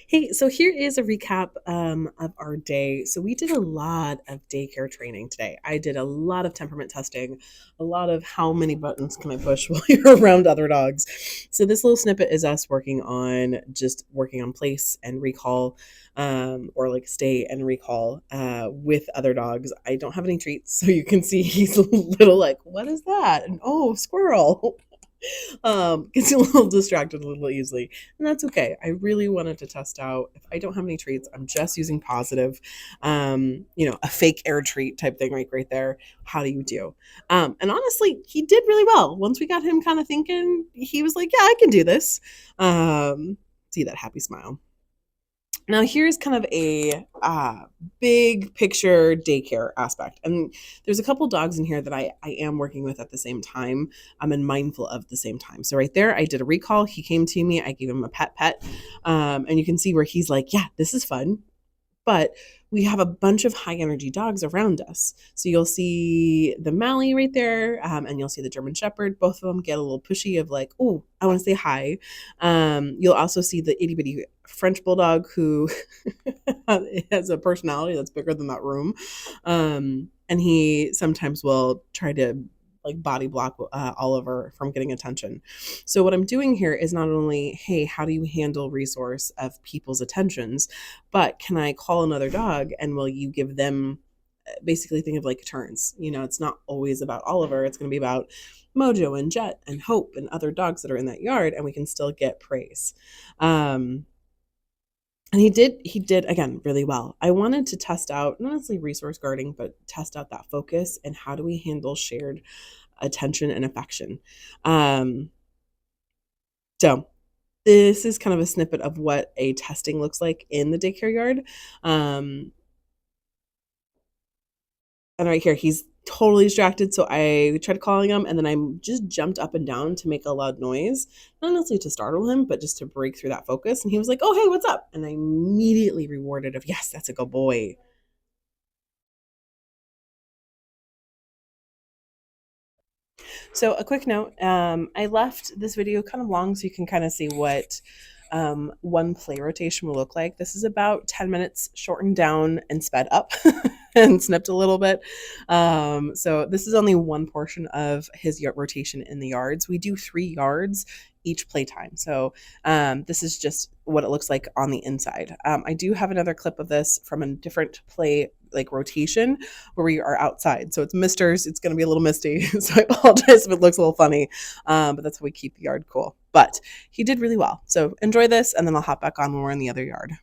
Hey, so here is a recap of our day. So we did a lot of daycare training today. I did a lot of temperament testing, a lot of how many buttons can I push while you're around other dogs. So this little snippet is us working on place and recall, or like stay and recall with other dogs. I don't have any treats, so you can see he's a little like, what is that? And oh, squirrel. Gets a little distracted a little easily, and that's okay. I really wanted to test out if I don't have any treats, I'm just using positive, a fake air treat type thing, right there. How do you do? And honestly, he did really well. Once we got him kind of thinking, he was like, yeah, I can do this. See that happy smile. Now, here's kind of a big picture daycare aspect. And there's a couple dogs in here that I am working with at the same time. I'm mindful of the same time. So, right there, I did a recall. He came to me, I gave him a pet. And you can see where he's like, yeah, this is fun. But we have a bunch of high energy dogs around us. So you'll see the Mallee right there, and you'll see the German Shepherd. Both of them get a little pushy of like, oh, I want to say hi. You'll also see the itty bitty French Bulldog who has a personality that's bigger than that room. And he sometimes will try to like body block Oliver from getting attention. So what I'm doing here is not only, hey, how do you handle resource of people's attentions, but can I call another dog and will you give them basically think of like turns? It's not always about Oliver. It's going to be about Mojo and Jet and Hope and other dogs that are in that yard, and we can still get praise. And he did again really well. I wanted to test out not necessarily resource guarding, but test out that focus and how do we handle shared attention and affection. Um, so this is kind of a snippet of what a testing looks like in the daycare yard. And right here, he's totally distracted. So I tried calling him and then I just jumped up and down to make a loud noise, not necessarily to startle him, but just to break through that focus. And he was like, oh, hey, what's up? And I immediately rewarded of, yes, that's a good boy. So a quick note, I left this video kind of long so you can kind of see what one play rotation will look like. This is about 10 minutes shortened down and sped up and snipped a little bit. So this is only one portion of his rotation in the yards. We do 3 yards each playtime. So this is just what it looks like on the inside. I do have another clip of this from a different play like rotation where we are outside. So it's misters. It's going to be a little misty. So I apologize if it looks a little funny, but that's how we keep the yard cool. But he did really well. So enjoy this, and then I'll hop back on when we're in the other yard.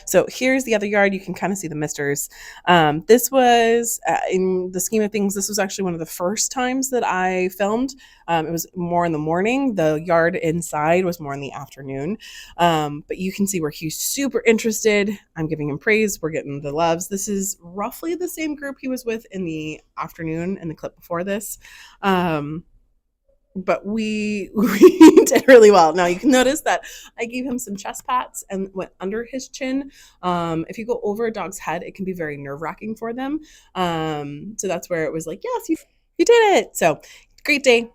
So here's the other yard. You can kind of see the misters. This was, in the scheme of things, this was actually one of the first times that I filmed. It was more in the morning. The yard inside was more in the afternoon. But you can see where he's super interested. I'm giving him praise. We're getting the loves. This is roughly the same group he was with in the afternoon in the clip before this. But we did really well. Now you can notice that I gave him some chest pats and went under his chin. If you go over a dog's head, it can be very nerve wracking for them. So that's where it was like, yes, you did it. So great day,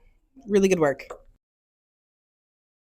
really good work.